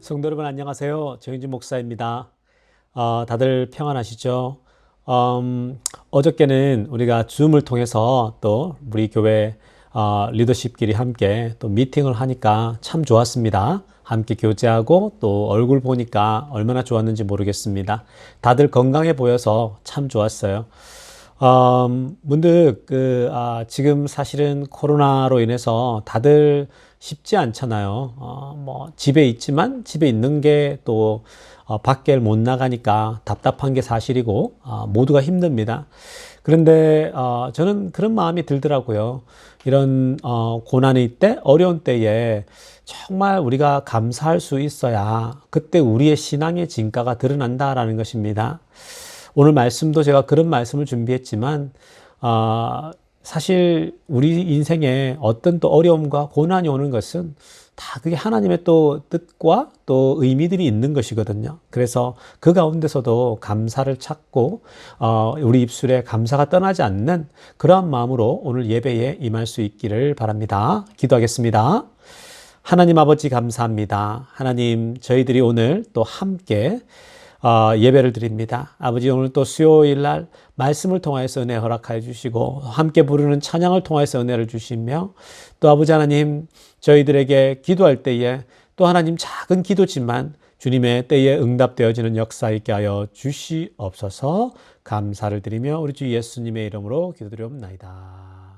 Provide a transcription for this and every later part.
성도 여러분 안녕하세요. 정인진 목사입니다. 다들 평안하시죠? 어저께는 우리가 줌을 통해서 또 우리 교회 리더십끼리 함께 또 미팅을 하니까 참 좋았습니다. 함께 교제하고 또 얼굴 보니까 얼마나 좋았는지 모르겠습니다. 다들 건강해 보여서 참 좋았어요. 문득 지금 사실은 코로나로 인해서 다들 쉽지 않잖아요. 뭐 집에 있지만 집에 있는 게 또 밖에 못 나가니까 답답한 게 사실이고 모두가 힘듭니다. 그런데 저는 그런 마음이 들더라고요. 이런 고난의 때, 어려운 때에 정말 우리가 감사할 수 있어야 그때 우리의 신앙의 진가가 드러난다라는 것입니다. 오늘 말씀도 제가 그런 말씀을 준비했지만, 사실 우리 인생에 어떤 또 어려움과 고난이 오는 것은 다 그게 하나님의 또 뜻과 또 의미들이 있는 것이거든요. 그래서 그 가운데서도 감사를 찾고, 우리 입술에 감사가 떠나지 않는 그러한 마음으로 오늘 예배에 임할 수 있기를 바랍니다. 기도하겠습니다. 하나님 아버지 감사합니다. 하나님 저희들이 오늘 또 함께 예배를 드립니다. 아버지 오늘 또 수요일 날 말씀을 통하여서 은혜 허락하여 주시고 함께 부르는 찬양을 통하여서 은혜를 주시며 또 아버지 하나님 저희들에게 기도할 때에 또 하나님 작은 기도지만 주님의 때에 응답되어지는 역사 있게 하여 주시옵소서. 감사를 드리며 우리 주 예수님의 이름으로 기도드리옵나이다.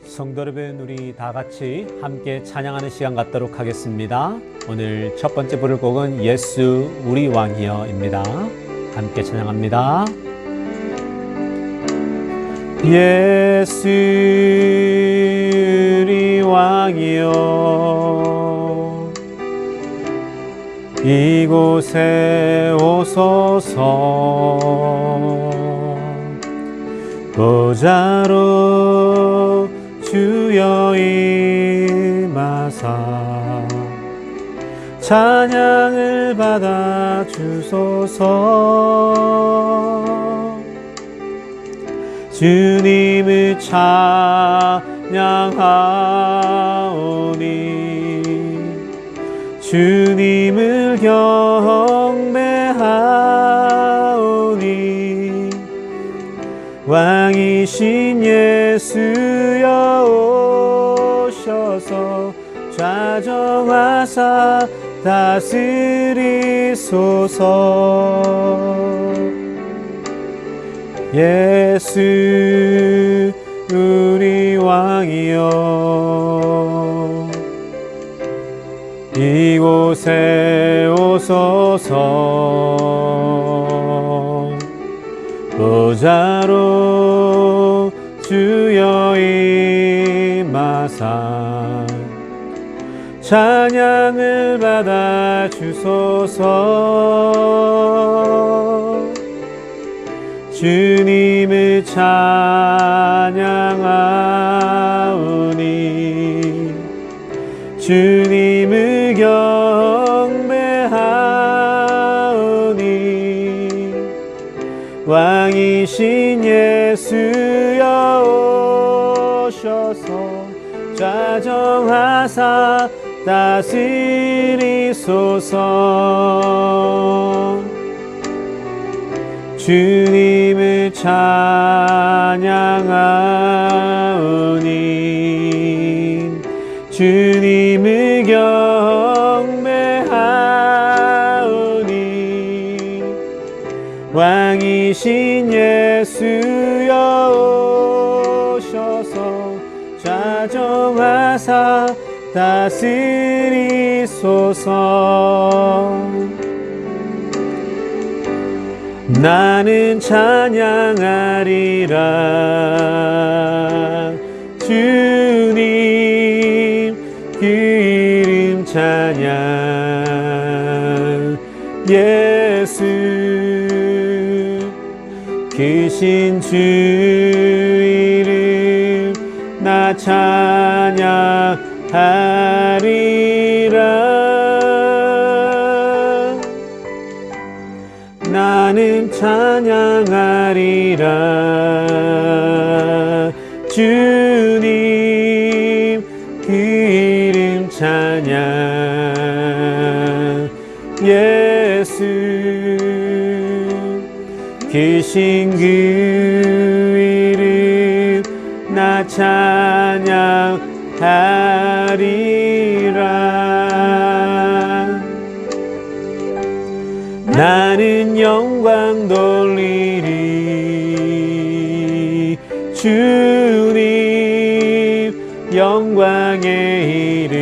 성도 여러분, 우리 다 같이 함께 찬양하는 시간 갖도록 하겠습니다. 오늘 첫 번째 부를 곡은 예수 우리 왕이여입니다. 함께 찬양합니다. 예수 우리 왕이여 이곳에 오소서 보좌로 주여 임하사 찬양을 받아 주소서. 주님을 찬양하오니 주님을 경배하오니 왕이신 예수여 오셔서 좌정하사 다스리소서. 예수 우리 왕이여 이곳에 오소서 보좌로 주여 임하사 찬양을 받아 주소서. 주님을 찬양하오니 주님을 경배하오니 왕이신 예수여 오셔서 좌정하사 다스리소서. 주님을 찬양하오니 주님을 경배하오니 왕이신 예수여 오셔서 좌정하사 다스리소서. 나는 찬양하리라 주님 그 이름 찬양. 예수 크신 주 이름 나 찬양하리라. 나는 찬양하리라 주님 그 이름 찬양. 예수 크신 그 이름 나 찬양하리라. 나는 영광 돌리리 주님 영광의 이름.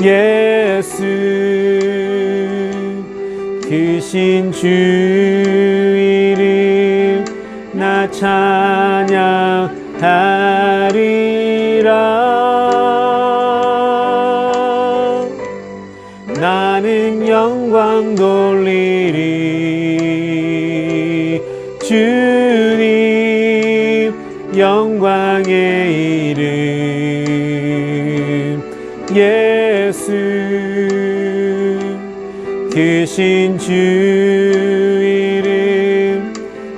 예수 크신 주 이름 나 찬양하리라. 나는 영광 돌리리 주님 영광의 이름. 예수 크신 주 이름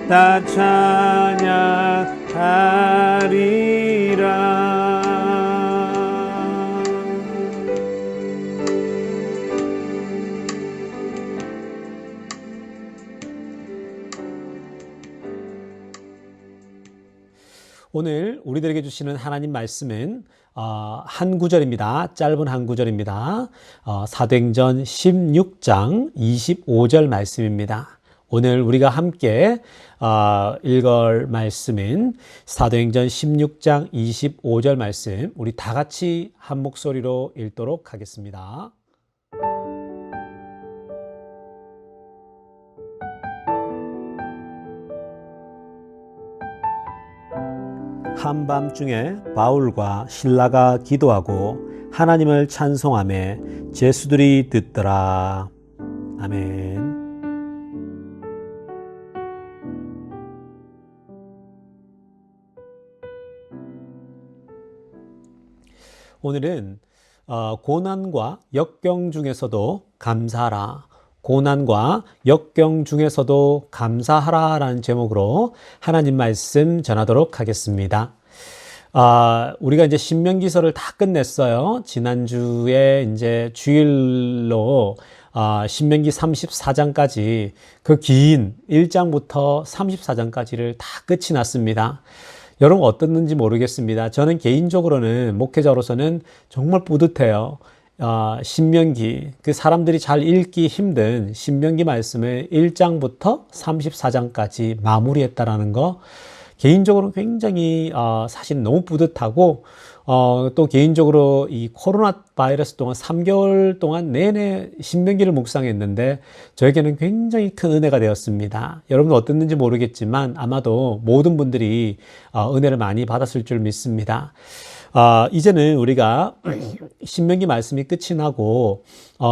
다 찬양하리라. 오늘 우리들에게 주시는 하나님 말씀은 한 구절입니다. 짧은 한 구절입니다. 사도행전 16장 25절 말씀입니다. 오늘 우리가 함께 읽을 말씀은 사도행전 16장 25절 말씀, 우리 다 같이 한 목소리로 읽도록 하겠습니다. 한밤중에 바울과 실라가 기도하고 하나님을 찬송하며 제수들이 듣더라. 아멘. 오늘은 고난과 역경 중에서도 감사하라, 고난과 역경 중에서도 감사하라라는 제목으로 하나님 말씀 전하도록 하겠습니다. 우리가 이제 신명기서를 다 끝냈어요. 지난주에 이제 주일로 신명기 34장까지 그 긴 1장부터 34장까지를 다 끝이 났습니다. 여러분 어떻는지 모르겠습니다. 저는 개인적으로는 목회자로서는 정말 뿌듯해요. 신명기, 그 사람들이 잘 읽기 힘든 신명기 말씀을 1장부터 34장까지 마무리했다라는 거, 개인적으로 굉장히 사실 너무 뿌듯하고, 또 개인적으로 이 코로나 바이러스 동안 3개월 동안 내내 신명기를 묵상했는데 저에게는 굉장히 큰 은혜가 되었습니다. 여러분 어땠는지 모르겠지만 아마도 모든 분들이 은혜를 많이 받았을 줄 믿습니다. 이제는 우리가 신명기 말씀이 끝이 나고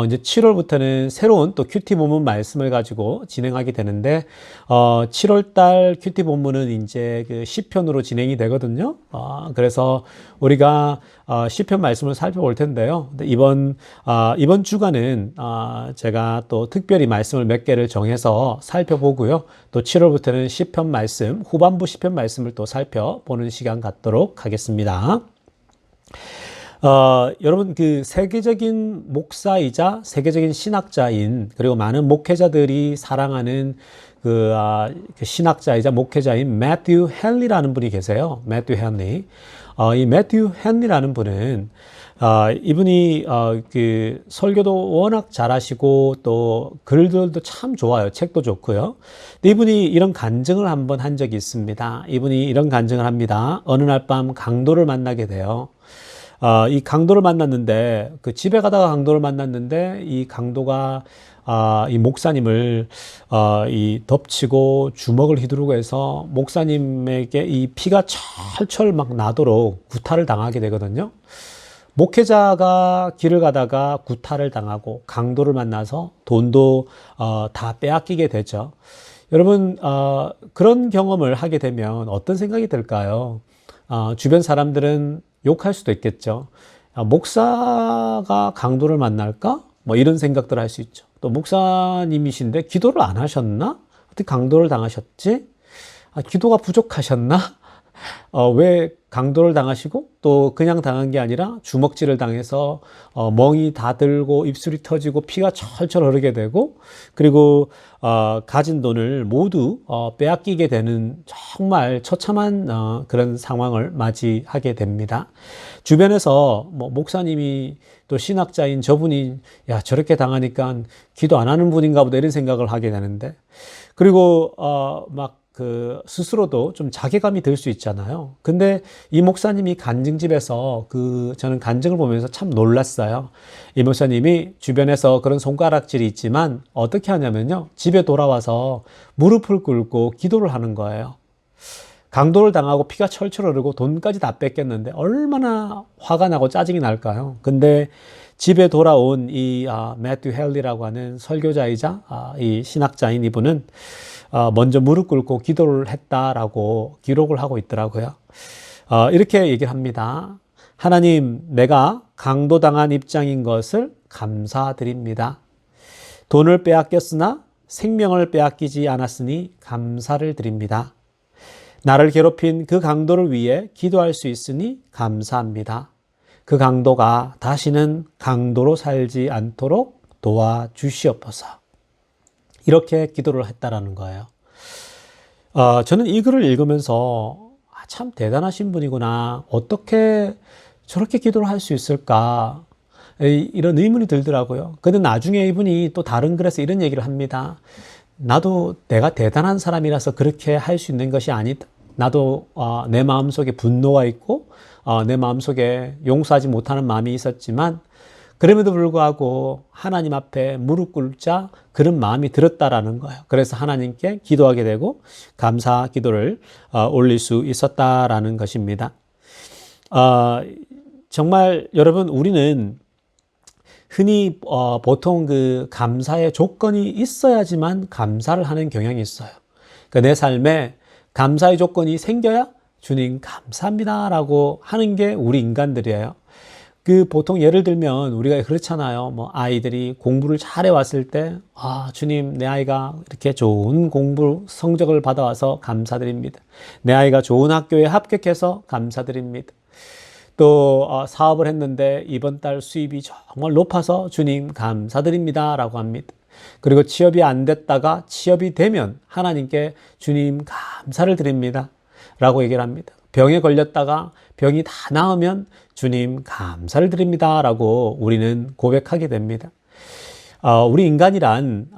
이제 7월부터는 새로운 또 큐티 본문 말씀을 가지고 진행하게 되는데 7월달 큐티 본문은 이제 그 시편으로 진행이 되거든요. 그래서 우리가 시편 말씀을 살펴볼 텐데요. 근데 이번 주간은 제가 또 특별히 말씀을 몇 개를 정해서 살펴보고요. 또 7월부터는 시편 말씀, 후반부 시편 말씀을 또 살펴보는 시간 갖도록 하겠습니다. 여러분, 그 세계적인 목사이자 세계적인 신학자인, 그리고 많은 목회자들이 사랑하는 그 신학자이자 목회자인 매튜 헨리라는 분이 계세요. 매튜 헨리. 이 매튜 헨리라는 분은, 이분이, 그 설교도 워낙 잘하시고, 또 글들도 참 좋아요. 책도 좋고요. 근데 이분이 이런 간증을 한번 한 적이 있습니다. 이분이 이런 간증을 합니다. 어느 날 밤 강도를 만나게 돼요. 이 강도를 만났는데, 그 집에 가다가 강도를 만났는데, 이 강도가, 이 목사님을, 이 덮치고 주먹을 휘두르고 해서 목사님에게 이 피가 철철 막 나도록 구타를 당하게 되거든요. 목회자가 길을 가다가 구타를 당하고 강도를 만나서 돈도, 다 빼앗기게 되죠. 여러분, 그런 경험을 하게 되면 어떤 생각이 들까요? 주변 사람들은 욕할 수도 있겠죠. 목사가 강도를 만날까? 뭐 이런 생각들을 할 수 있죠. 또 목사님이신데 기도를 안 하셨나? 어떻게 강도를 당하셨지? 기도가 부족하셨나? 왜 강도를 당하시고 또 그냥 당한 게 아니라 주먹질을 당해서 멍이 다 들고 입술이 터지고 피가 철철 흐르게 되고, 그리고 가진 돈을 모두 빼앗기게 되는 정말 처참한 그런 상황을 맞이하게 됩니다. 주변에서 뭐 목사님이 또 신학자인 저분이 야 저렇게 당하니까 기도 안 하는 분인가 보다 이런 생각을 하게 되는데, 그리고 막 그 스스로도 좀 자괴감이 들 수 있잖아요. 근데 이 목사님이 간증집에서 저는 간증을 보면서 참 놀랐어요. 이 목사님이 주변에서 그런 손가락질이 있지만 어떻게 하냐면요, 집에 돌아와서 무릎을 꿇고 기도를 하는 거예요. 강도를 당하고 피가 철철 흐르고 돈까지 다 뺏겼는데 얼마나 화가 나고 짜증이 날까요? 근데 집에 돌아온 이 매튜 헨리라고 하는 설교자이자 이 신학자인 이분은 먼저 무릎 꿇고 기도를 했다라고 기록을 하고 있더라고요. 이렇게 얘기를 합니다. 하나님, 내가 강도당한 입장인 것을 감사드립니다. 돈을 빼앗겼으나 생명을 빼앗기지 않았으니 감사를 드립니다. 나를 괴롭힌 그 강도를 위해 기도할 수 있으니 감사합니다. 그 강도가 다시는 강도로 살지 않도록 도와주시옵소서. 이렇게 기도를 했다라는 거예요. 저는 이 글을 읽으면서 참 대단하신 분이구나. 어떻게 저렇게 기도를 할 수 있을까? 이런 의문이 들더라고요. 근데 나중에 이분이 또 다른 글에서 이런 얘기를 합니다. 나도 내가 대단한 사람이라서 그렇게 할 수 있는 것이 아니다. 나도 내 마음속에 분노가 있고 내 마음속에 용서하지 못하는 마음이 있었지만 그럼에도 불구하고 하나님 앞에 무릎 꿇자 그런 마음이 들었다라는 거예요. 그래서 하나님께 기도하게 되고 감사 기도를 올릴 수 있었다라는 것입니다. 정말 여러분, 우리는 흔히 보통 그 감사의 조건이 있어야지만 감사를 하는 경향이 있어요. 그러니까 내 삶에 감사의 조건이 생겨야 주님 감사합니다라고 하는 게 우리 인간들이에요. 그 보통 예를 들면 우리가 그렇잖아요. 뭐 아이들이 공부를 잘해 왔을 때, 주님, 내 아이가 이렇게 좋은 공부 성적을 받아와서 감사드립니다. 내 아이가 좋은 학교에 합격해서 감사드립니다. 또 사업을 했는데 이번 달 수입이 정말 높아서 주님 감사드립니다 라고 합니다. 그리고 취업이 안 됐다가 취업이 되면 하나님께 주님 감사를 드립니다 라고 얘기를 합니다. 병에 걸렸다가 병이 다 나으면 주님 감사를 드립니다 라고 우리는 고백하게 됩니다. 우리 인간이란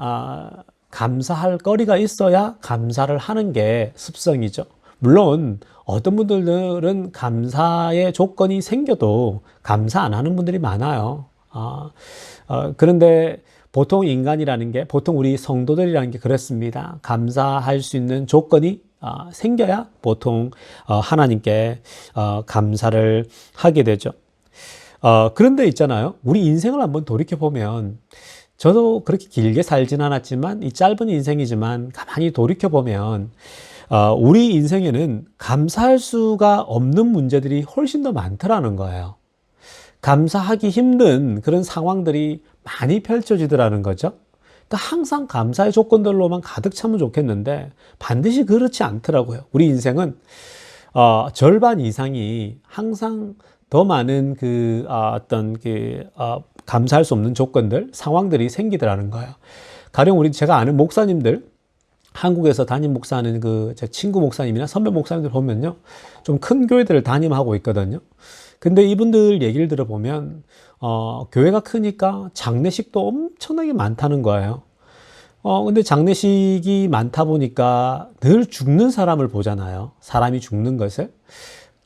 감사할 거리가 있어야 감사를 하는 게 습성이죠. 물론 어떤 분들은 감사의 조건이 생겨도 감사 안 하는 분들이 많아요. 그런데 보통 인간이라는 게, 보통 우리 성도들이라는 게 그렇습니다. 감사할 수 있는 조건이 생겨야 보통 하나님께 감사를 하게 되죠. 그런데 있잖아요. 우리 인생을 한번 돌이켜보면, 저도 그렇게 길게 살진 않았지만 이 짧은 인생이지만 가만히 돌이켜보면 우리 인생에는 감사할 수가 없는 문제들이 훨씬 더 많더라는 거예요. 감사하기 힘든 그런 상황들이 많이 펼쳐지더라는 거죠. 그러니까 항상 감사의 조건들로만 가득 차면 좋겠는데 반드시 그렇지 않더라고요. 우리 인생은 절반 이상이 항상 더 많은 감사할 수 없는 조건들, 상황들이 생기더라는 거예요. 가령 제가 아는 목사님들, 한국에서 담임 목사하는 제 친구 목사님이나 선배 목사님들 보면요, 좀 큰 교회들을 담임하고 있거든요. 근데 이분들 얘기를 들어보면, 교회가 크니까 장례식도 엄청나게 많다는 거예요. 근데 장례식이 많다 보니까 늘 죽는 사람을 보잖아요. 사람이 죽는 것을.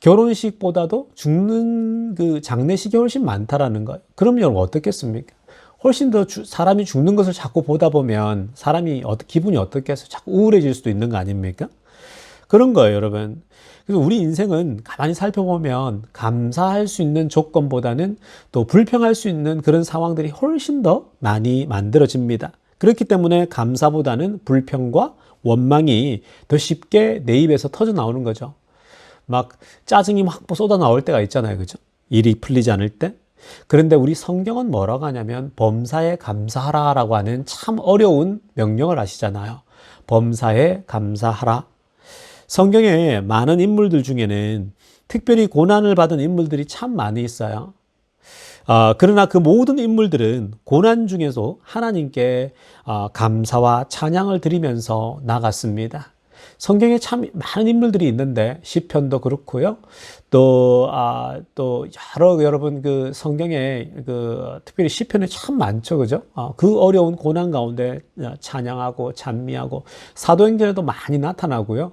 결혼식보다도 죽는 장례식이 훨씬 많다라는 거예요. 그럼 여러분 어떻겠습니까? 훨씬 더 사람이 죽는 것을 자꾸 보다 보면 사람이 기분이 어떻겠어요? 자꾸 우울해질 수도 있는 거 아닙니까? 그런 거예요, 여러분. 그래서 우리 인생은 가만히 살펴보면 감사할 수 있는 조건보다는 또 불평할 수 있는 그런 상황들이 훨씬 더 많이 만들어집니다. 그렇기 때문에 감사보다는 불평과 원망이 더 쉽게 내 입에서 터져 나오는 거죠. 막 짜증이 막 쏟아 나올 때가 있잖아요. 그죠? 일이 풀리지 않을 때. 그런데 우리 성경은 뭐라고 하냐면 범사에 감사하라라고 하는 참 어려운 명령을 하시잖아요. 범사에 감사하라. 성경에 많은 인물들 중에는 특별히 고난을 받은 인물들이 참 많이 있어요. 그러나 그 모든 인물들은 고난 중에서 하나님께 감사와 찬양을 드리면서 나갔습니다. 성경에 참 많은 인물들이 있는데 시편도 그렇고요. 또 여러분 성경에 특별히 시편에 참 많죠, 그죠? 그 어려운 고난 가운데 찬양하고 찬미하고 사도행전에도 많이 나타나고요.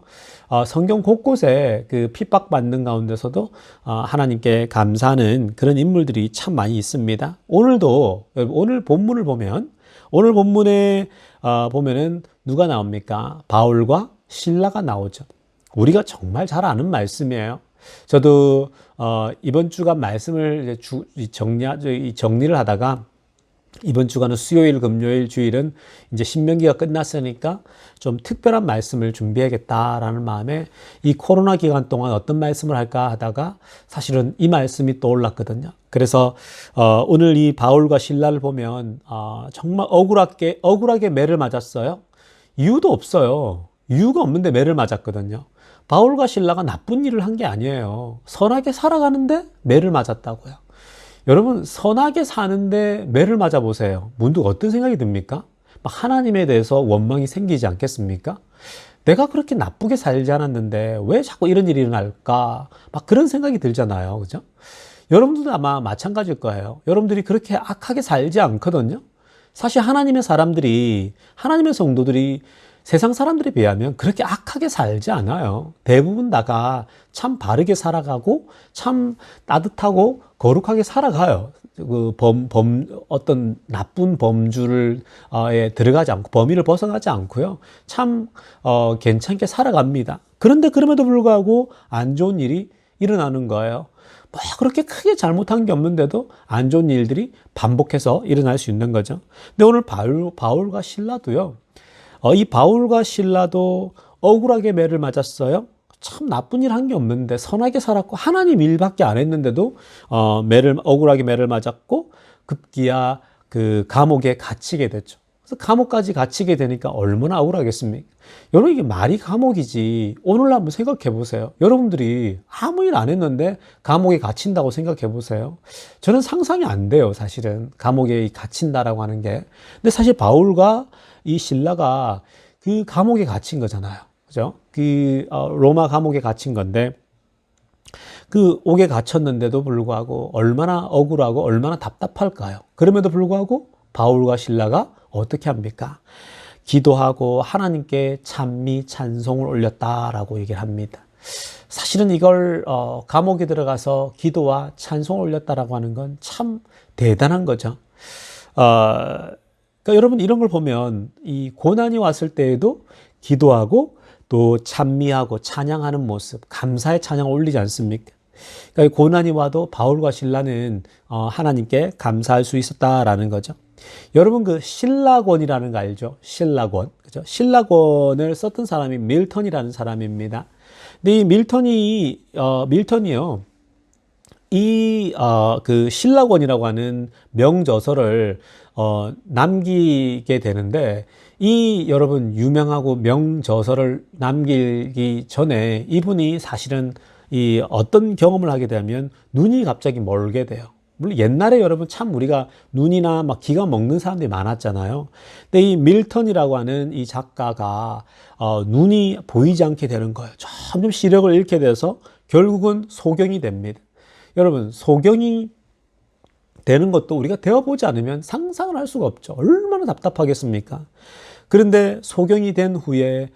성경 곳곳에 핍박받는 가운데서도 하나님께 감사하는 그런 인물들이 참 많이 있습니다. 오늘도 오늘 본문을 보면 오늘 본문에 보면은 누가 나옵니까? 바울과 실라가 나오죠. 우리가 정말 잘 아는 말씀이에요. 저도 이번 주간 말씀을 정리를 하다가 이번 주간은 수요일, 금요일, 주일은 이제 신명기가 끝났으니까 좀 특별한 말씀을 준비해야겠다라는 마음에 이 코로나 기간 동안 어떤 말씀을 할까 하다가 사실은 이 말씀이 떠올랐거든요. 그래서 오늘 이 바울과 실라를 보면 정말 억울하게 매를 맞았어요. 이유도 없어요. 이유가 없는데 매를 맞았거든요. 바울과 실라가 나쁜 일을 한 게 아니에요. 선하게 살아가는데 매를 맞았다고요. 여러분, 선하게 사는데 매를 맞아보세요. 문득 어떤 생각이 듭니까? 막 하나님에 대해서 원망이 생기지 않겠습니까? 내가 그렇게 나쁘게 살지 않았는데 왜 자꾸 이런 일이 일어날까? 막 그런 생각이 들잖아요. 그죠? 여러분들도 아마 마찬가지일 거예요. 여러분들이 그렇게 악하게 살지 않거든요. 사실 하나님의 성도들이 세상 사람들에 비하면 그렇게 악하게 살지 않아요. 대부분 다가 참 바르게 살아가고 참 따뜻하고 거룩하게 살아가요. 어떤 나쁜 범주를 들어가지 않고 범위를 벗어나지 않고요. 참 괜찮게 살아갑니다. 그런데 그럼에도 불구하고 안 좋은 일이 일어나는 거예요. 뭐 그렇게 크게 잘못한 게 없는데도 안 좋은 일들이 반복해서 일어날 수 있는 거죠. 근데 오늘 바울과 실라도요. 이 바울과 실라도 억울하게 매를 맞았어요. 참 나쁜 일 한 게 없는데 선하게 살았고 하나님 일밖에 안 했는데도 억울하게 매를 맞았고 급기야 감옥에 갇히게 됐죠. 그래서 감옥까지 갇히게 되니까 얼마나 억울하겠습니까? 여러분, 이게 말이 감옥이지. 오늘 한번 생각해 보세요. 여러분들이 아무 일 안 했는데 감옥에 갇힌다고 생각해 보세요. 저는 상상이 안 돼요, 사실은. 감옥에 갇힌다라고 하는 게. 근데 사실 바울과 이 실라가 감옥에 갇힌 거잖아요. 그죠? 로마 감옥에 갇힌 건데, 옥에 갇혔는데도 불구하고 얼마나 억울하고 얼마나 답답할까요? 그럼에도 불구하고 바울과 실라가 어떻게 합니까? 기도하고 하나님께 찬미, 찬송을 올렸다라고 얘기를 합니다. 사실은 이걸 감옥에 들어가서 기도와 찬송을 올렸다라고 하는 건 참 대단한 거죠. 그러니까 여러분, 이런 걸 보면 이 고난이 왔을 때에도 기도하고 또 찬미하고 찬양하는 모습, 감사의 찬양을 올리지 않습니까? 그러니까 고난이 와도 바울과 실라는 하나님께 감사할 수 있었다라는 거죠. 여러분, 신라권이라는 거 알죠? 신라권. 그죠? 신라권을 썼던 사람이 밀턴이라는 사람입니다. 근데 이 밀턴이요. 신라권이라고 하는 명저서를 남기게 되는데, 여러분, 유명하고 명저서를 남기기 전에 이분이 사실은 이 어떤 경험을 하게 되면 눈이 갑자기 멀게 돼요. 물론 옛날에 여러분 참 우리가 눈이나 막 기가 먹는 사람들이 많았잖아요. 근데 이 밀턴이라고 하는 이 작가가 눈이 보이지 않게 되는 거예요. 점점 시력을 잃게 돼서 결국은 소경이 됩니다. 여러분, 소경이 되는 것도 우리가 되어보지 않으면 상상을 할 수가 없죠. 얼마나 답답하겠습니까? 그런데 소경이 된 후에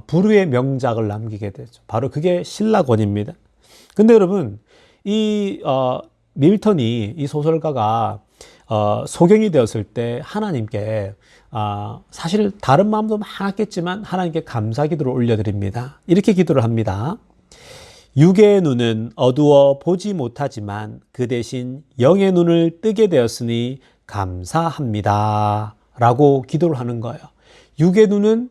불후의 명작을 남기게 되죠. 바로 그게 신라권입니다. 근데 여러분, 이 밀턴이, 이 소설가가 소경이 되었을 때 하나님께 사실 다른 마음도 많았겠지만 하나님께 감사 기도를 올려드립니다. 이렇게 기도를 합니다. 육의 눈은 어두워 보지 못하지만 그 대신 영의 눈을 뜨게 되었으니 감사합니다. 라고 기도를 하는 거예요. 육의 눈은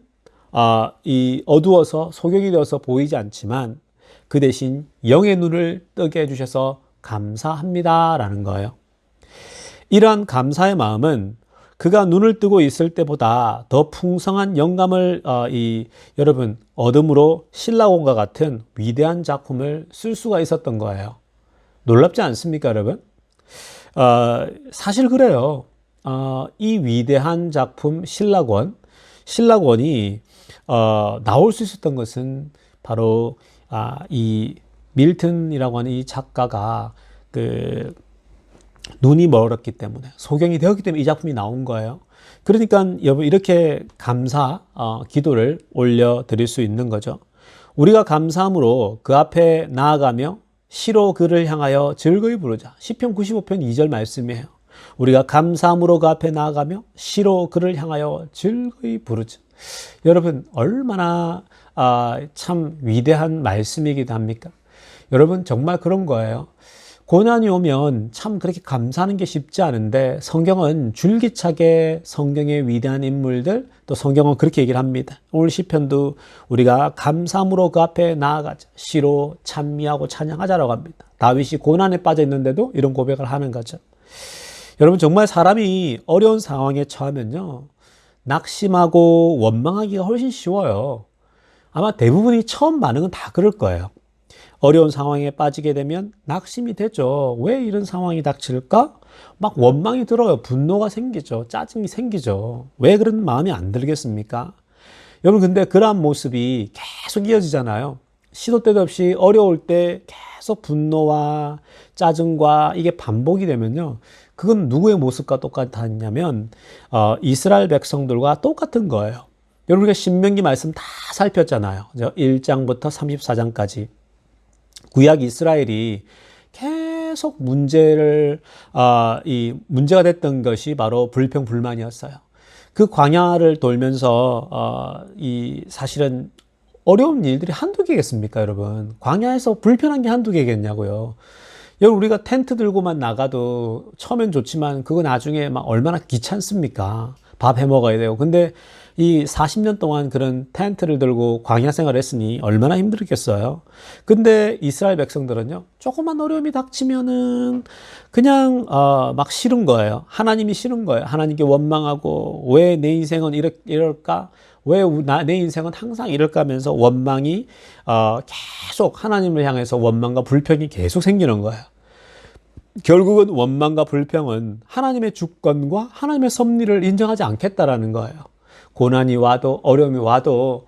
이 어두워서 소경이 되어서 보이지 않지만 그 대신 영의 눈을 뜨게 해주셔서 감사합니다. 라는 거예요. 이러한 감사의 마음은 그가 눈을 뜨고 있을 때보다 더 풍성한 영감을 여러분 얻음으로 신라곤과 같은 위대한 작품을 쓸 수가 있었던 거예요. 놀랍지 않습니까, 여러분? 사실 그래요. 이 위대한 작품 신라곤이 나올 수 있었던 것은 바로 이 밀턴이라고 하는 이 작가가 눈이 멀었기 때문에, 소경이 되었기 때문에 이 작품이 나온 거예요. 그러니까 여러분 이렇게 감사 기도를 올려드릴 수 있는 거죠. 우리가 감사함으로 그 앞에 나아가며 시로 그를 향하여 즐거이 부르자. 시편 95편 2절 말씀이에요. 우리가 감사함으로 그 앞에 나아가며 시로 그를 향하여 즐거이 부르자. 여러분 얼마나 참 위대한 말씀이기도 합니까? 여러분 정말 그런 거예요. 고난이 오면 참 그렇게 감사하는 게 쉽지 않은데 성경은 줄기차게 성경의 위대한 인물들, 또 성경은 그렇게 얘기를 합니다. 오늘 시편도 우리가 감사함으로 그 앞에 나아가자, 시로 찬미하고 찬양하자라고 합니다. 다윗이 고난에 빠져 있는데도 이런 고백을 하는 거죠. 여러분 정말 사람이 어려운 상황에 처하면요, 낙심하고 원망하기가 훨씬 쉬워요. 아마 대부분이 처음 반응은 다 그럴 거예요. 어려운 상황에 빠지게 되면 낙심이 되죠. 왜 이런 상황이 닥칠까? 막 원망이 들어요. 분노가 생기죠. 짜증이 생기죠. 왜 그런 마음이 안 들겠습니까? 여러분 근데 그러한 모습이 계속 이어지잖아요. 시도 때도 없이 어려울 때 계속 분노와 짜증과 이게 반복이 되면요, 그건 누구의 모습과 똑같았냐면 이스라엘 백성들과 똑같은 거예요. 여러분 우리가 신명기 말씀 다 살폈잖아요. 1장부터 34장까지 구약 이스라엘이 계속 문제가 됐던 것이 바로 불평불만이었어요. 그 광야를 돌면서 사실은 어려운 일들이 한두 개겠습니까, 여러분? 광야에서 불편한 게 한두 개겠냐고요. 여러분 우리가 텐트 들고만 나가도 처음엔 좋지만 그거 나중에 막 얼마나 귀찮습니까? 밥 해 먹어야 되고. 근데 이 40년 동안 그런 텐트를 들고 광야 생활을 했으니 얼마나 힘들었겠어요. 근데 이스라엘 백성들은요, 조그만 어려움이 닥치면은 그냥 막 싫은 거예요. 하나님이 싫은 거예요. 하나님께 원망하고 왜 내 인생은 이럴까? 왜 내 인생은 항상 이럴까 하면서 원망이 계속 하나님을 향해서 원망과 불평이 계속 생기는 거예요. 결국은 원망과 불평은 하나님의 주권과 하나님의 섭리를 인정하지 않겠다라는 거예요. 고난이 와도 어려움이 와도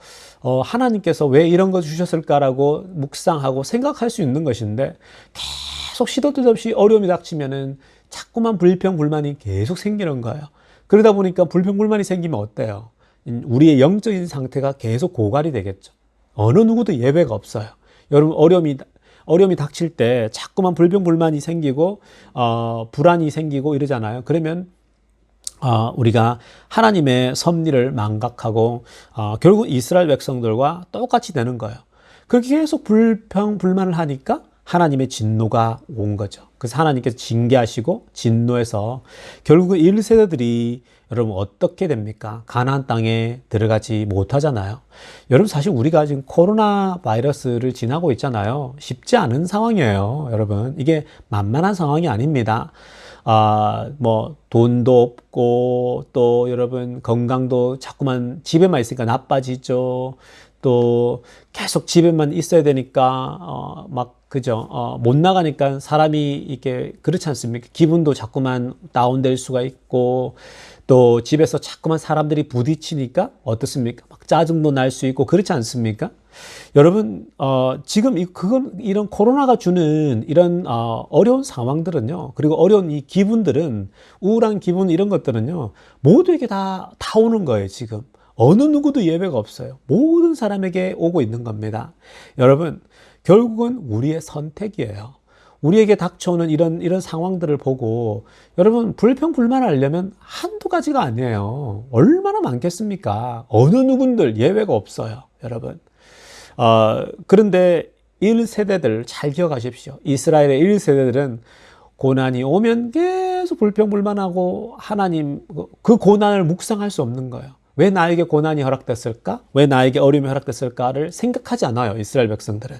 하나님께서 왜 이런 거 주셨을까라고 묵상하고 생각할 수 있는 것인데, 계속 시도 때도 없이 어려움이 닥치면은 자꾸만 불평 불만이 계속 생기는 거예요. 그러다 보니까 불평 불만이 생기면 어때요? 우리의 영적인 상태가 계속 고갈이 되겠죠. 어느 누구도 예외가 없어요. 여러분 어려움이 닥칠 때 자꾸만 불평 불만이 생기고 불안이 생기고 이러잖아요. 그러면 우리가 하나님의 섭리를 망각하고 결국 이스라엘 백성들과 똑같이 되는 거예요. 그렇게 계속 불평 불만을 하니까 하나님의 진노가 온 거죠. 그래서 하나님께서 징계하시고 진노해서 결국 1세대들이 여러분 어떻게 됩니까? 가나안 땅에 들어가지 못하잖아요. 여러분 사실 우리가 지금 코로나 바이러스를 지나고 있잖아요. 쉽지 않은 상황이에요. 여러분 이게 만만한 상황이 아닙니다. 돈도 없고 또 여러분 건강도 자꾸만 집에만 있으니까 나빠지죠. 또 계속 집에만 있어야 되니까 그죠? 못 나가니까 사람이 이게 그렇지 않습니까? 기분도 자꾸만 다운될 수가 있고, 또 집에서 자꾸만 사람들이 부딪히니까 어떻습니까? 막 짜증도 날 수 있고 그렇지 않습니까? 여러분, 지금 이런 코로나가 주는 이런 어려운 상황들은요, 그리고 어려운 이 기분들은, 우울한 기분 이런 것들은요, 모두에게 다 오는 거예요, 지금. 어느 누구도 예외가 없어요. 모든 사람에게 오고 있는 겁니다. 여러분, 결국은 우리의 선택이에요. 우리에게 닥쳐오는 이런 상황들을 보고, 여러분, 불평불만하려면 한두 가지가 아니에요. 얼마나 많겠습니까? 어느 누군들 예외가 없어요, 여러분. 그런데 1세대들 잘 기억하십시오. 이스라엘의 1세대들은 고난이 오면 계속 불평불만하고 하나님 그 고난을 묵상할 수 없는 거예요. 왜 나에게 고난이 허락됐을까? 왜 나에게 어려움이 허락됐을까를 생각하지 않아요. 이스라엘 백성들은.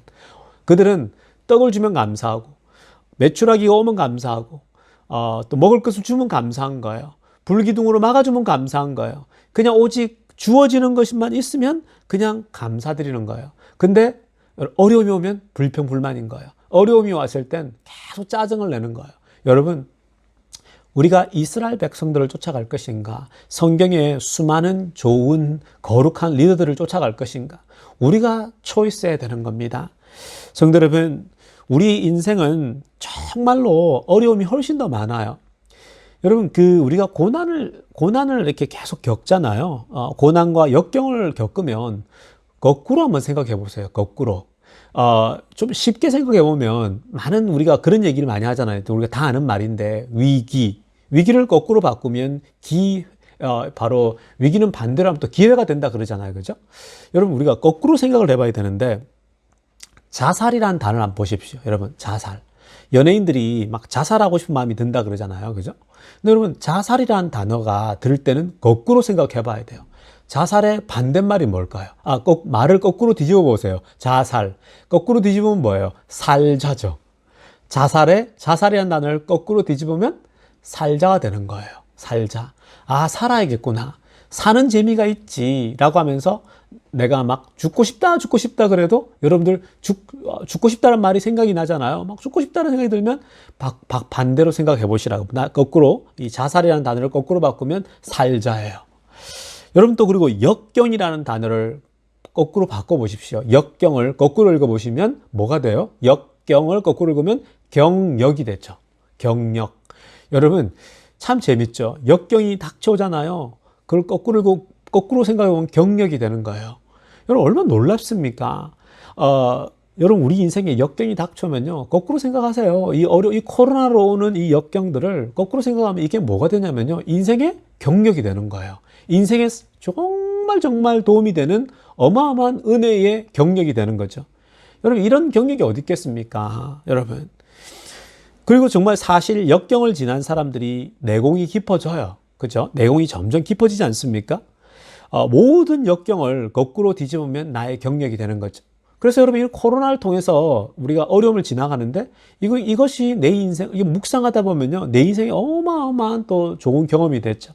그들은 떡을 주면 감사하고, 메추라기가 오면 감사하고, 또 먹을 것을 주면 감사한 거예요. 불기둥으로 막아주면 감사한 거예요. 그냥 오직 주어지는 것만 있으면 그냥 감사드리는 거예요. 근데 어려움이 오면 불평불만인 거예요. 어려움이 왔을 땐 계속 짜증을 내는 거예요. 여러분, 우리가 이스라엘 백성들을 쫓아갈 것인가? 성경에 수많은 좋은 거룩한 리더들을 쫓아갈 것인가? 우리가 초이스해야 되는 겁니다. 성도 여러분, 우리 인생은 정말로 어려움이 훨씬 더 많아요. 여러분, 우리가 고난을 이렇게 계속 겪잖아요. 고난과 역경을 겪으면 거꾸로 한번 생각해 보세요. 거꾸로. 좀 쉽게 생각해 보면 많은 우리가 그런 얘기를 많이 하잖아요. 또 우리가 다 아는 말인데, 위기를 거꾸로 바꾸면 바로 위기는 반대로 하면 또 기회가 된다 그러잖아요. 그죠? 여러분, 우리가 거꾸로 생각을 해봐야 되는데, 자살이라는 단어를 한번 보십시오. 여러분, 자살. 연예인들이 막 자살하고 싶은 마음이 든다 그러잖아요. 그죠? 근데 여러분, 자살이라는 단어가 들을 때는 거꾸로 생각해 봐야 돼요. 자살의 반대말이 뭘까요? 말을 거꾸로 뒤집어 보세요. 자살. 거꾸로 뒤집으면 뭐예요? 살자죠. 자살이라는 단어를 거꾸로 뒤집으면 살자가 되는 거예요. 살자. 살아야겠구나. 사는 재미가 있지. 라고 하면서 내가 막 죽고 싶다 그래도 여러분들 죽고 싶다는 말이 생각이 나잖아요. 막 죽고 싶다는 생각이 들면 반대로 생각해 보시라고. 거꾸로, 이 자살이라는 단어를 거꾸로 바꾸면 살자예요. 여러분 또 그리고 역경이라는 단어를 거꾸로 바꿔 보십시오. 역경을 거꾸로 읽어 보시면 뭐가 돼요? 역경을 거꾸로 읽으면 경력이 되죠. 경력. 여러분 참 재밌죠. 역경이 닥쳐오잖아요. 그걸 거꾸로 생각해 보면 경력이 되는 거예요. 여러분 얼마나 놀랍습니까? 여러분 우리 인생에 역경이 닥쳐오면요, 거꾸로 생각하세요. 이 코로나로 오는 이 역경들을 거꾸로 생각하면 이게 뭐가 되냐면요, 인생의 경력이 되는 거예요. 인생에 정말 도움이 되는 어마어마한 은혜의 경력이 되는 거죠. 여러분 이런 경력이 어디 있겠습니까? 여러분. 그리고 정말 사실 역경을 지난 사람들이 내공이 깊어져요. 그죠? 내공이 점점 깊어지지 않습니까? 모든 역경을 거꾸로 뒤집으면 나의 경력이 되는 거죠. 그래서 여러분, 이 코로나를 통해서 우리가 어려움을 지나가는데, 이것이 내 인생, 이게 묵상하다 보면요, 내 인생에 어마어마한 또 좋은 경험이 됐죠.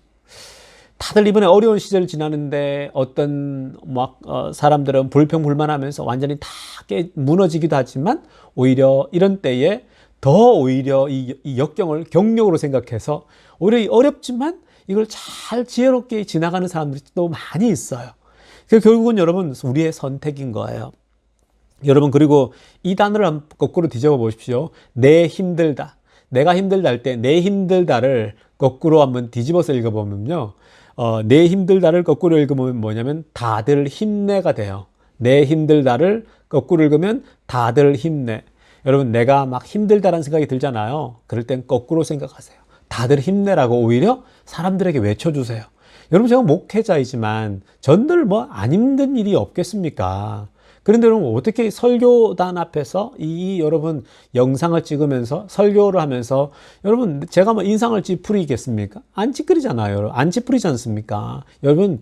다들 이번에 어려운 시절을 지나는데, 어떤 사람들은 불평불만하면서 완전히 다 무너지기도 하지만, 오히려 이런 때에 오히려 이 역경을 경력으로 생각해서, 오히려 어렵지만 이걸 잘 지혜롭게 지나가는 사람들이 또 많이 있어요. 그래서 결국은 여러분, 우리의 선택인 거예요. 여러분, 그리고 이 단어를 한번 거꾸로 뒤집어 보십시오. 내 힘들다. 내가 힘들다 할 때 내 힘들다를 거꾸로 한번 뒤집어서 읽어보면요, 내 힘들다를 거꾸로 읽으면 뭐냐면 다들 힘내가 돼요. 내 힘들다를 거꾸로 읽으면 다들 힘내. 여러분, 내가 막 힘들다라는 생각이 들잖아요. 그럴 땐 거꾸로 생각하세요. 다들 힘내라고 오히려 사람들에게 외쳐주세요. 여러분, 제가 목회자이지만 전들 안 힘든 일이 없겠습니까? 그런데 여러분, 어떻게 설교단 앞에서 여러분 영상을 찍으면서 설교를 하면서 여러분, 제가 인상을 찌푸리겠습니까? 안 찌푸리잖아요. 여러분. 안 찌푸리지 않습니까? 여러분,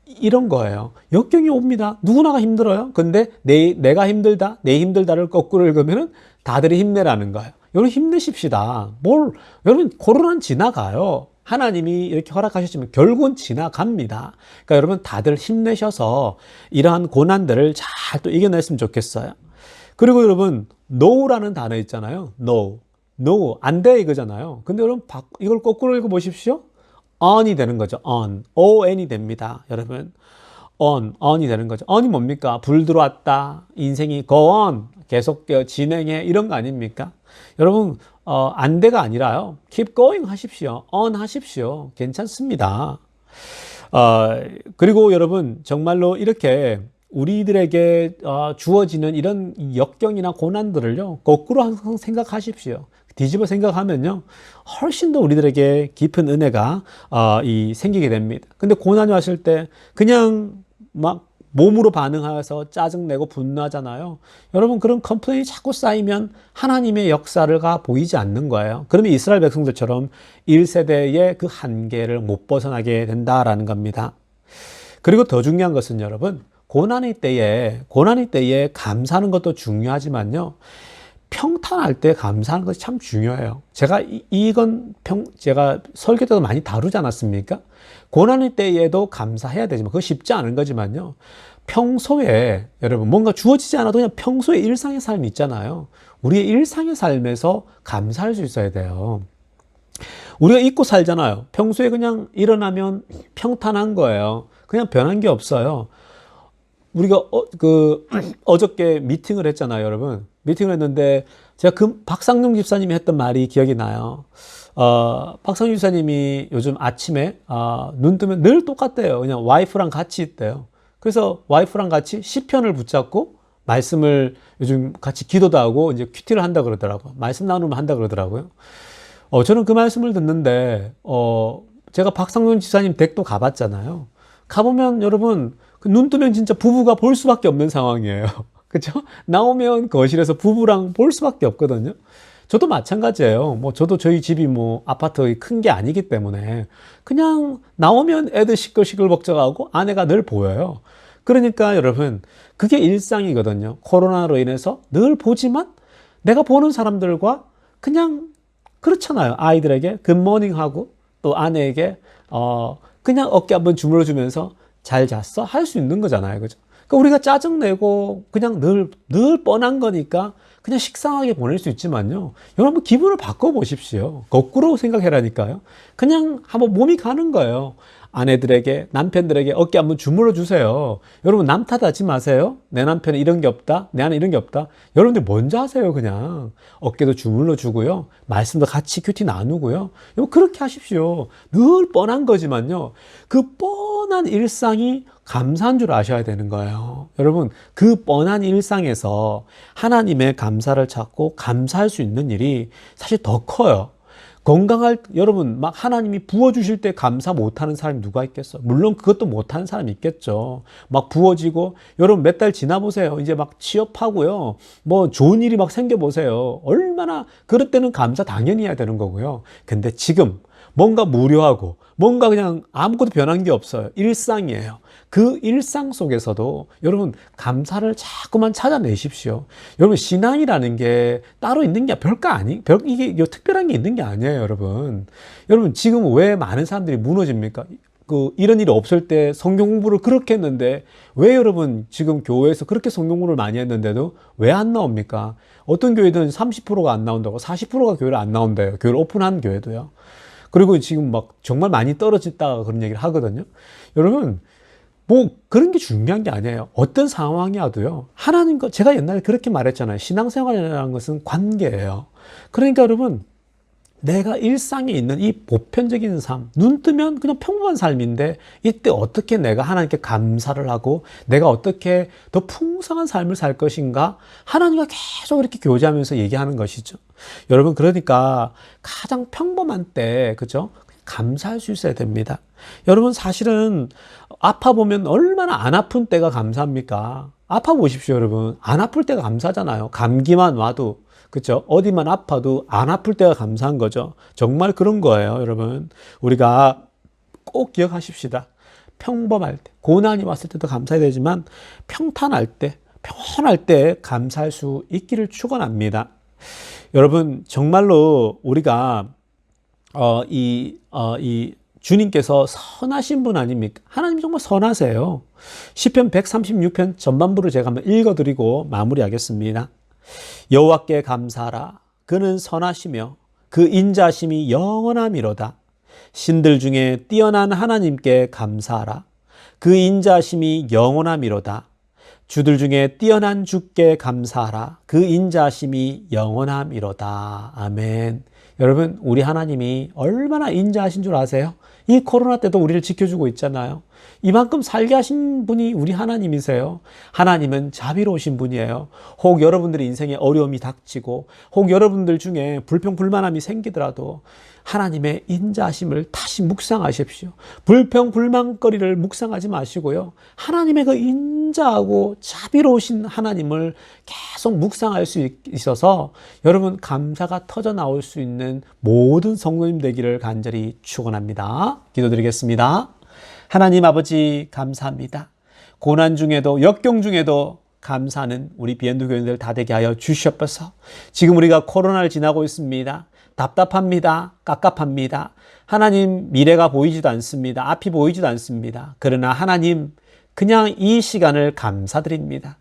이런 거예요. 역경이 옵니다. 누구나가 힘들어요. 근데 내가 힘들다, 내 힘들다를 거꾸로 읽으면 다들이 힘내라는 거예요. 여러분 힘내십시다. 여러분 코로나는 지나가요. 하나님이 이렇게 허락하셨지만 결국은 지나갑니다. 그러니까 여러분 다들 힘내셔서 이러한 고난들을 잘 또 이겨냈으면 좋겠어요. 그리고 여러분 no라는 단어 있잖아요. no. no. 안 돼 이거잖아요. 근데 여러분 이걸 거꾸로 읽어보십시오. on이 되는 거죠. on이 됩니다. 여러분 on이 되는 거죠. on이 뭡니까? 불 들어왔다. 인생이 go on. 계속 진행해. 이런 거 아닙니까? 여러분 안 돼가 아니라요. keep going 하십시오. on 하십시오. 괜찮습니다. 그리고 여러분 정말로 이렇게 우리들에게 주어지는 이런 역경이나 고난들을요 거꾸로 항상 생각하십시오. 뒤집어 생각하면요 훨씬 더 우리들에게 깊은 은혜가 생기게 됩니다. 근데 고난이 왔을 때 그냥 막 몸으로 반응해서 짜증내고 분노하잖아요. 여러분 그런 컴플레인이 자꾸 쌓이면 하나님의 역사가 보이지 않는 거예요. 그러면 이스라엘 백성들처럼 1세대의 그 한계를 못 벗어나게 된다라는 겁니다. 그리고 더 중요한 것은 여러분 고난의 때에 감사하는 것도 중요하지만요. 평탄할 때 감사하는 것이 참 중요해요. 제가 제가 설교 때도 많이 다루지 않았습니까? 고난의 때에도 감사해야 되지만 그거 쉽지 않은 거지만요. 평소에 여러분 뭔가 주어지지 않아도 그냥 평소에 일상의 삶이 있잖아요. 우리의 일상의 삶에서 감사할 수 있어야 돼요. 우리가 잊고 살잖아요. 평소에 그냥 일어나면 평탄한 거예요. 그냥 변한 게 없어요. 우리가 어저께 미팅을 했잖아요, 여러분. 미팅을 했는데 제가 박상용 집사님이 했던 말이 기억이 나요. 박상용 집사님이 요즘 아침에 눈 뜨면 늘 똑같대요. 그냥 와이프랑 같이 있대요. 그래서 와이프랑 같이 시편을 붙잡고 말씀을 요즘 같이 기도도 하고 이제 큐티를 한다 그러더라고요. 말씀 나누면 한다 그러더라고요. 저는 그 말씀을 듣는데 제가 박상용 집사님 댁도 가봤잖아요. 가보면 여러분 눈 뜨면 진짜 부부가 볼 수밖에 없는 상황이에요. 그죠? 나오면 거실에서 부부랑 볼 수밖에 없거든요. 저도 마찬가지예요. 저도 저희 집이 아파트 큰 게 아니기 때문에 그냥 나오면 애들 시끌시끌 걱정하고 아내가 늘 보여요. 그러니까 여러분, 그게 일상이거든요. 코로나로 인해서 늘 보지만 내가 보는 사람들과 그냥 그렇잖아요. 아이들에게 굿모닝 하고 또 아내에게 그냥 어깨 한번 주물러 주면서 잘 잤어? 할 수 있는 거잖아요. 그죠? 그러니까 우리가 짜증내고 그냥 늘 뻔한 거니까 그냥 식상하게 보낼 수 있지만요. 여러분 기분을 바꿔보십시오. 거꾸로 생각해라니까요. 그냥 한번 몸이 가는 거예요. 아내들에게, 남편들에게 어깨 한번 주물러 주세요. 여러분 남 탓하지 마세요. 내 남편은 이런 게 없다. 내 아내는 이런 게 없다. 여러분들 먼저 하세요. 그냥 어깨도 주물러 주고요. 말씀도 같이 큐티 나누고요. 여러분 그렇게 하십시오. 늘 뻔한 거지만요. 그 뻔한 일상이 감사한 줄 아셔야 되는 거예요. 여러분 그 뻔한 일상에서 하나님의 감사를 찾고 감사할 수 있는 일이 사실 더 커요. 여러분, 막 하나님이 부어주실 때 감사 못하는 사람이 누가 있겠어? 물론 그것도 못하는 사람이 있겠죠. 막 부어지고, 여러분 몇 달 지나보세요. 이제 막 취업하고요. 좋은 일이 막 생겨보세요. 얼마나, 그럴 때는 감사 당연히 해야 되는 거고요. 근데 지금 뭔가 무료하고, 뭔가 그냥 아무것도 변한 게 없어요. 일상이에요. 그 일상 속에서도 여러분 감사를 자꾸만 찾아내십시오. 여러분 신앙이라는 게 따로 있는 게 이게 특별한 게 있는 게 아니에요, 여러분. 여러분 지금 왜 많은 사람들이 무너집니까? 이런 일이 없을 때 성경 공부를 그렇게 했는데 왜 여러분 지금 교회에서 그렇게 성경 공부를 많이 했는데도 왜 안 나옵니까? 어떤 교회든 30%가 안 나온다고 40%가 교회를 안 나온대요. 교회를 오픈한 교회도요. 그리고 지금 막 정말 많이 떨어졌다가 그런 얘기를 하거든요. 여러분 그런 게 중요한 게 아니에요. 어떤 상황이어도요. 제가 옛날에 그렇게 말했잖아요. 신앙생활이라는 것은 관계예요. 그러니까 여러분, 내가 일상에 있는 이 보편적인 삶, 눈 뜨면 그냥 평범한 삶인데, 이때 어떻게 내가 하나님께 감사를 하고, 내가 어떻게 더 풍성한 삶을 살 것인가, 하나님과 계속 이렇게 교제하면서 얘기하는 것이죠. 여러분, 그러니까 가장 평범한 때, 그죠? 감사할 수 있어야 됩니다. 여러분 사실은 아파 보면 얼마나 안 아픈 때가 감사합니까? 아파 보십시오, 여러분. 안 아플 때가 감사잖아요. 감기만 와도 그렇죠? 어디만 아파도 안 아플 때가 감사한 거죠. 정말 그런 거예요, 여러분. 우리가 꼭 기억하십시다. 평범할 때, 고난이 왔을 때도 감사해야 되지만 평탄할 때, 평온할 때 감사할 수 있기를 축원합니다. 여러분 정말로 우리가 이 주님께서 선하신 분 아닙니까? 하나님 정말 선하세요. 시편 136편 전반부를 제가 한번 읽어드리고 마무리하겠습니다. 여호와께 감사하라. 그는 선하시며 그 인자심이 영원함이로다. 신들 중에 뛰어난 하나님께 감사하라. 그 인자심이 영원함이로다. 주들 중에 뛰어난 주께 감사하라. 그 인자심이 영원함이로다. 아멘. 여러분, 우리 하나님이 얼마나 인자하신 줄 아세요? 이 코로나 때도 우리를 지켜주고 있잖아요. 이만큼 살게 하신 분이 우리 하나님이세요. 하나님은 자비로우신 분이에요. 혹 여러분들의 인생에 어려움이 닥치고 혹 여러분들 중에 불평불만함이 생기더라도 하나님의 인자하심을 다시 묵상하십시오. 불평불만거리를 묵상하지 마시고요. 하나님의 그 인자하고 자비로우신 하나님을 계속 묵상할 수 있어서 여러분 감사가 터져 나올 수 있는 모든 성도님 되기를 간절히 축원합니다. 기도드리겠습니다. 하나님 아버지 감사합니다. 고난 중에도 역경 중에도 감사하는 우리 비엔드 교인들 다 되게 하여 주시옵소서. 지금 우리가 코로나를 지나고 있습니다. 답답합니다. 깝깝합니다. 하나님 미래가 보이지도 않습니다. 앞이 보이지도 않습니다. 그러나 하나님 그냥 이 시간을 감사드립니다.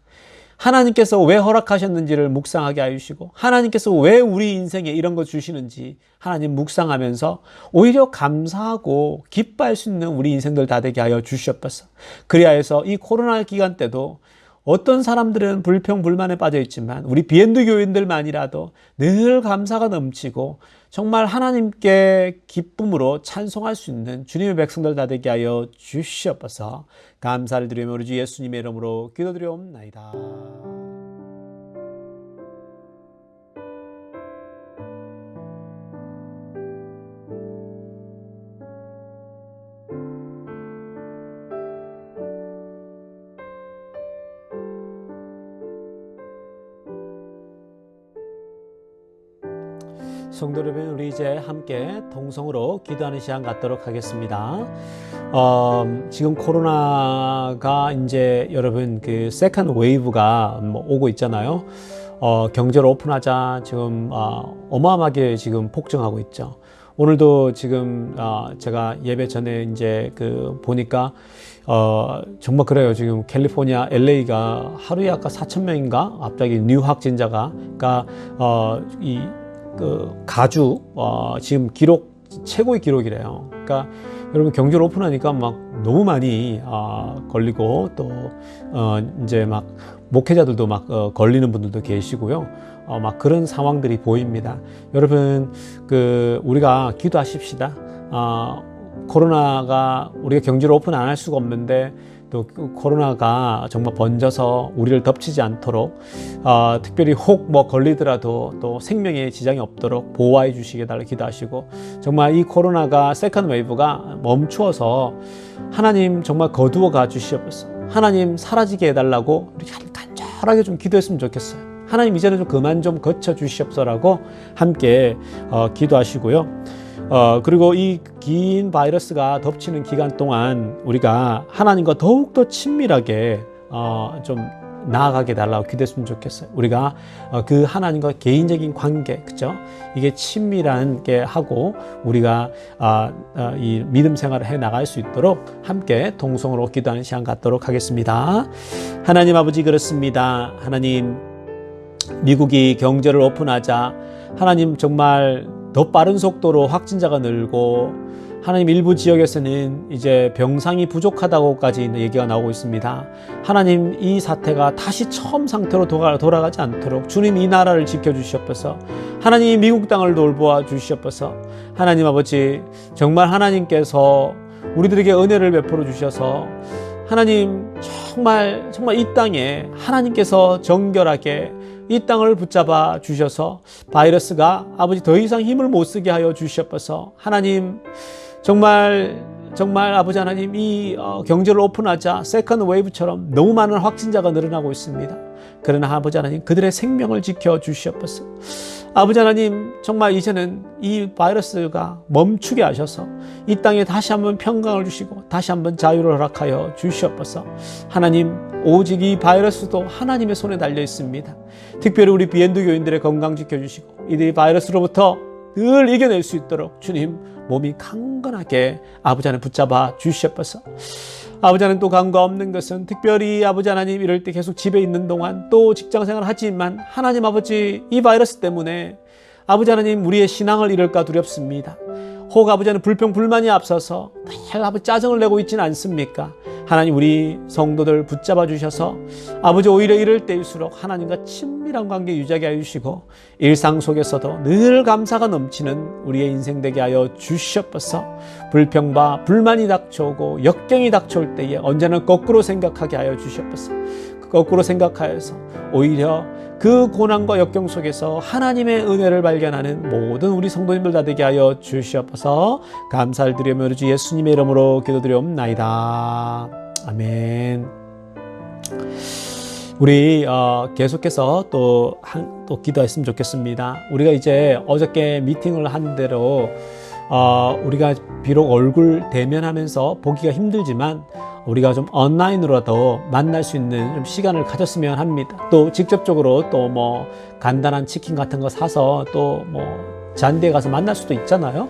하나님께서 왜 허락하셨는지를 묵상하게 하시고 하나님께서 왜 우리 인생에 이런 거 주시는지 하나님 묵상하면서 오히려 감사하고 기뻐할 수 있는 우리 인생들 다 되게 하여 주시옵소서. 그리하여서 이 코로나 기간 때도 어떤 사람들은 불평불만에 빠져 있지만 우리 비엔드 교인들만이라도 늘 감사가 넘치고 정말 하나님께 기쁨으로 찬송할 수 있는 주님의 백성들 다 되게 하여 주시옵소서. 감사를 드리며 우리 주 예수님의 이름으로 기도드리옵나이다. 성도 여러분, 우리 이제 함께 동성으로 기도하는 시간 갖도록 하겠습니다. 지금 코로나가 이제 여러분 그 세컨드 웨이브가 오고 있잖아요. 경제를 오픈하자 지금 어마어마하게 지금 폭증하고 있죠. 오늘도 지금 제가 예배 전에 이제 그 보니까 정말 그래요. 지금 캘리포니아 LA가 하루에 아까 4,000명인가 갑자기 뉴 확진자가 그 가주 지금 기록 최고의 기록이래요. 그러니까 여러분 경제를 오픈하니까 막 너무 많이 걸리고 또 이제 막 목회자들도 막 걸리는 분들도 계시고요. 막 그런 상황들이 보입니다. 여러분 그 우리가 기도하십시다. 코로나가 우리가 경제를 오픈 안 할 수가 없는데 또 코로나가 정말 번져서 우리를 덮치지 않도록 특별히 혹 뭐 걸리더라도 또 생명에 지장이 없도록 보호해 주시게 달라 기도하시고 정말 이 코로나가 세컨드 웨이브가 멈추어서 하나님 정말 거두어 가 주시옵소서. 하나님 사라지게 해달라고 우리 간절하게 좀 기도했으면 좋겠어요. 하나님 이제는 좀 그만 좀 거쳐 주시옵소서라고 함께 기도하시고요. 그리고 이 긴 바이러스가 덮치는 기간 동안 우리가 하나님과 더욱더 친밀하게 좀 나아가게 달라고 기도했으면 좋겠어요. 우리가 그 하나님과 개인적인 관계, 그죠? 이게 친밀하게 하고 우리가 이 믿음 생활을 해 나갈 수 있도록 함께 동성으로 기도하는 시간 갖도록 하겠습니다. 하나님 아버지 그렇습니다. 하나님 미국이 경제를 오픈하자 하나님 정말 더 빠른 속도로 확진자가 늘고 하나님 일부 지역에서는 이제 병상이 부족하다고까지 얘기가 나오고 있습니다. 하나님 이 사태가 다시 처음 상태로 돌아가지 않도록 주님 이 나라를 지켜주시옵소서. 하나님 미국 땅을 돌보아 주시옵소서. 하나님 아버지 정말 하나님께서 우리들에게 은혜를 베풀어 주셔서 하나님 정말 이 땅에 하나님께서 정결하게 이 땅을 붙잡아 주셔서 바이러스가 아버지 더 이상 힘을 못 쓰게 하여 주시옵소서. 하나님 정말 아버지 하나님 이 경제를 오픈하자 세컨드 웨이브처럼 너무 많은 확진자가 늘어나고 있습니다. 그러나 아버지 하나님 그들의 생명을 지켜 주시옵소서. 아버지 하나님 정말 이제는 이 바이러스가 멈추게 하셔서 이 땅에 다시 한번 평강을 주시고 다시 한번 자유를 허락하여 주시옵소서. 하나님 오직 이 바이러스도 하나님의 손에 달려 있습니다. 특별히 우리 비엔드 교인들의 건강 지켜주시고 이 바이러스로부터 늘 이겨낼 수 있도록 주님 몸이 강건하게 아버지 하나님 붙잡아 주시옵소서. 아버지 하나님 또 간과 없는 것은 특별히 아버지 하나님 이럴 때 계속 집에 있는 동안 또 직장생활을 하지만 하나님 아버지 이 바이러스 때문에 아버지 하나님 우리의 신앙을 잃을까 두렵습니다. 혹 아버지 하나님 불평 불만이 앞서서 아버지 짜증을 내고 있지는 않습니까? 하나님 우리 성도들 붙잡아 주셔서 아버지 오히려 이럴 때일수록 하나님과 친밀한 관계 유지하게 해주시고 일상 속에서도 늘 감사가 넘치는 우리의 인생 되게 하여 주시옵소서. 불평과 불만이 닥쳐오고 역경이 닥쳐올 때에 언제나 거꾸로 생각하게 하여 주시옵소서. 거꾸로 생각하여서 오히려 그 고난과 역경 속에서 하나님의 은혜를 발견하는 모든 우리 성도님들 다 되게 하여 주시옵소서. 감사를 드리며 우리 주 예수님의 이름으로 기도드리옵나이다. 아멘. 우리 계속해서 또 기도했으면 좋겠습니다. 우리가 이제 어저께 미팅을 한 대로 우리가 비록 얼굴 대면하면서 보기가 힘들지만 우리가 좀 온라인으로도 만날 수 있는 좀 시간을 가졌으면 합니다. 또 직접적으로 또 뭐 간단한 치킨 같은 거 사서 또 뭐 잔디에 가서 만날 수도 있잖아요.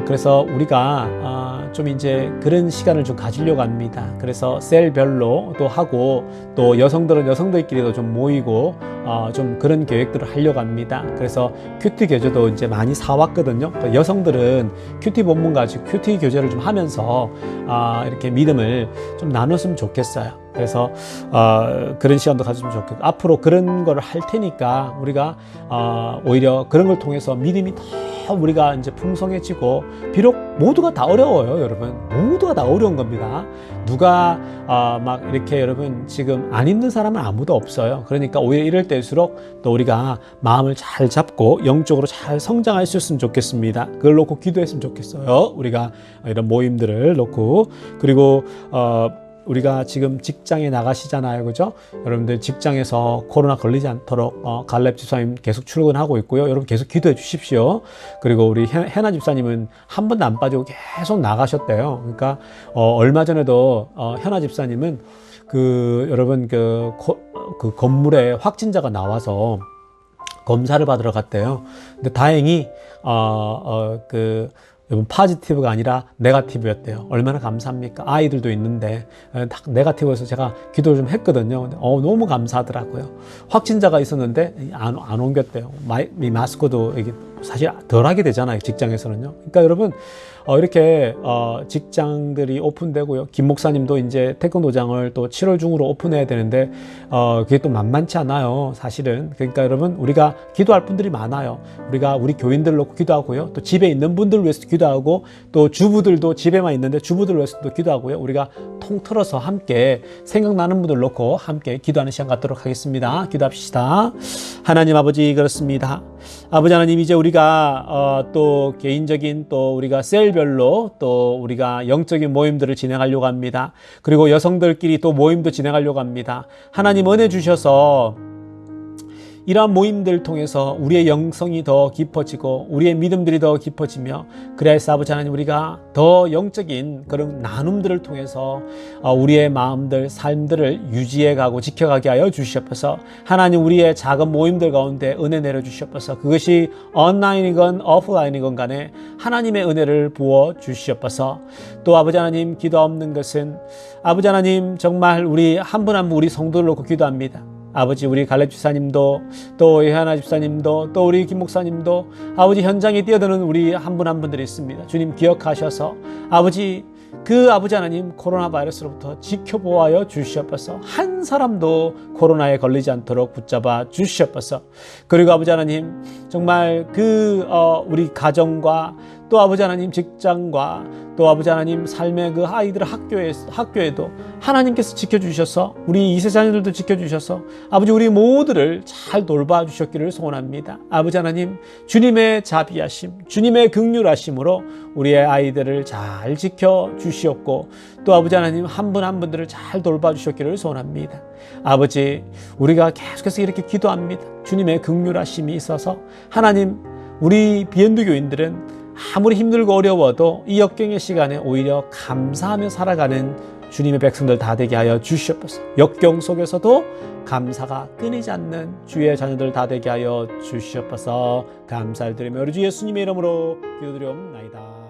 그래서 우리가 좀 이제 그런 시간을 좀 가지려고 합니다. 그래서 셀별로 또 하고 또 여성들은 여성들끼리도 좀 모이고 좀 그런 계획들을 하려고 합니다. 그래서 큐티 교재도 이제 많이 사왔거든요. 여성들은 큐티 본문 가지고 큐티 교재를 좀 하면서 이렇게 믿음을 좀 나눴으면 좋겠어요. 그래서 그런 시간도 가졌으면 좋겠고 앞으로 그런 걸 할 테니까 우리가 오히려 그런 걸 통해서 믿음이 더 우리가 이제 풍성해지고 비록 모두가 다 어려워요, 여러분. 모두가 다 어려운 겁니다. 누가 막 이렇게 여러분 지금 안 힘든 사람은 아무도 없어요. 그러니까 오히려 이럴 때일수록 또 우리가 마음을 잘 잡고 영적으로 잘 성장할 수 있으면 좋겠습니다. 그걸 놓고 기도했으면 좋겠어요. 우리가 이런 모임들을 놓고 그리고 우리가 지금 직장에 나가시잖아요. 그죠? 여러분들 직장에서 코로나 걸리지 않도록 갈렙 집사님 계속 출근하고 있고요. 여러분 계속 기도해 주십시오. 그리고 우리 해나 집사님은 한 번도 안 빠지고 계속 나가셨대요. 그러니까 얼마 전에도 해나 집사님은 여러분 그 건물에 확진자가 나와서 검사를 받으러 갔대요. 근데 다행히 여러분 파지티브가 아니라 네거티브였대요. 얼마나 감사합니까? 아이들도 있는데 딱 네거티브여서 제가 기도를 좀 했거든요. 근데 너무 감사하더라고요. 확진자가 있었는데 안 옮겼대요. 마스크도 이게 사실 덜 하게 되잖아요. 직장에서는요. 그러니까 여러분 이렇게 직장들이 오픈되고요. 김 목사님도 이제 태권도장을 또 7월 중으로 오픈해야 되는데 그게 또 만만치 않아요. 사실은. 그러니까 여러분 우리가 기도할 분들이 많아요. 우리가 우리 교인들 놓고 기도하고요. 또 집에 있는 분들을 위해서도 기도하고 또 주부들도 집에만 있는데 주부들을 위해서도 기도하고요. 우리가 통틀어서 함께 생각나는 분들 놓고 함께 기도하는 시간 갖도록 하겠습니다. 기도합시다. 하나님 아버지 그렇습니다. 아버지 하나님 이제 우리가 또 개인적인 또 우리가 셀별로 또 우리가 영적인 모임들을 진행하려고 합니다. 그리고 여성들끼리 또 모임도 진행하려고 합니다. 하나님 은혜 주셔서 이러한 모임들을 통해서 우리의 영성이 더 깊어지고 우리의 믿음들이 더 깊어지며 그래서 아버지 하나님 우리가 더 영적인 그런 나눔들을 통해서 우리의 마음들, 삶들을 유지해가고 지켜가게 하여 주시옵소서. 하나님 우리의 작은 모임들 가운데 은혜 내려주시옵소서. 그것이 온라인이건 오프라인이건 간에 하나님의 은혜를 부어 주시옵소서. 또 아버지 하나님 기도 없는 것은 아버지 하나님 정말 우리 한 분 한 분 우리 성도를 놓고 기도합니다. 아버지 우리 갈렙 집사님도 또 예하나 집사님도 또 우리 김 목사님도 아버지 현장에 뛰어드는 우리 한 분 한 분들이 있습니다. 주님 기억하셔서 아버지 아버지 하나님 코로나 바이러스로부터 지켜보아여 주시옵소서. 한 사람도 코로나에 걸리지 않도록 붙잡아 주시옵소서. 그리고 아버지 하나님 정말 우리 가정과 또 아버지 하나님 직장과 또 아버지 하나님 삶의 그 아이들 학교에도 하나님께서 지켜주셔서 우리 이세 자녀들도 지켜주셔서 아버지 우리 모두를 잘 돌봐주셨기를 소원합니다. 아버지 하나님 주님의 자비하심 주님의 긍휼하심으로 우리의 아이들을 잘 지켜주시옵고 또 아버지 하나님 한 분 한 분들을 잘 돌봐주셨기를 소원합니다. 아버지 우리가 계속해서 이렇게 기도합니다. 주님의 긍휼하심이 있어서 하나님 우리 비엔드 교인들은 아무리 힘들고 어려워도 이 역경의 시간에 오히려 감사하며 살아가는 주님의 백성들 다 되게 하여 주시옵소서. 역경 속에서도 감사가 끊이지 않는 주의 자녀들 다 되게 하여 주시옵소서. 감사를 드리며 우리 주 예수님의 이름으로 기도드리옵나이다.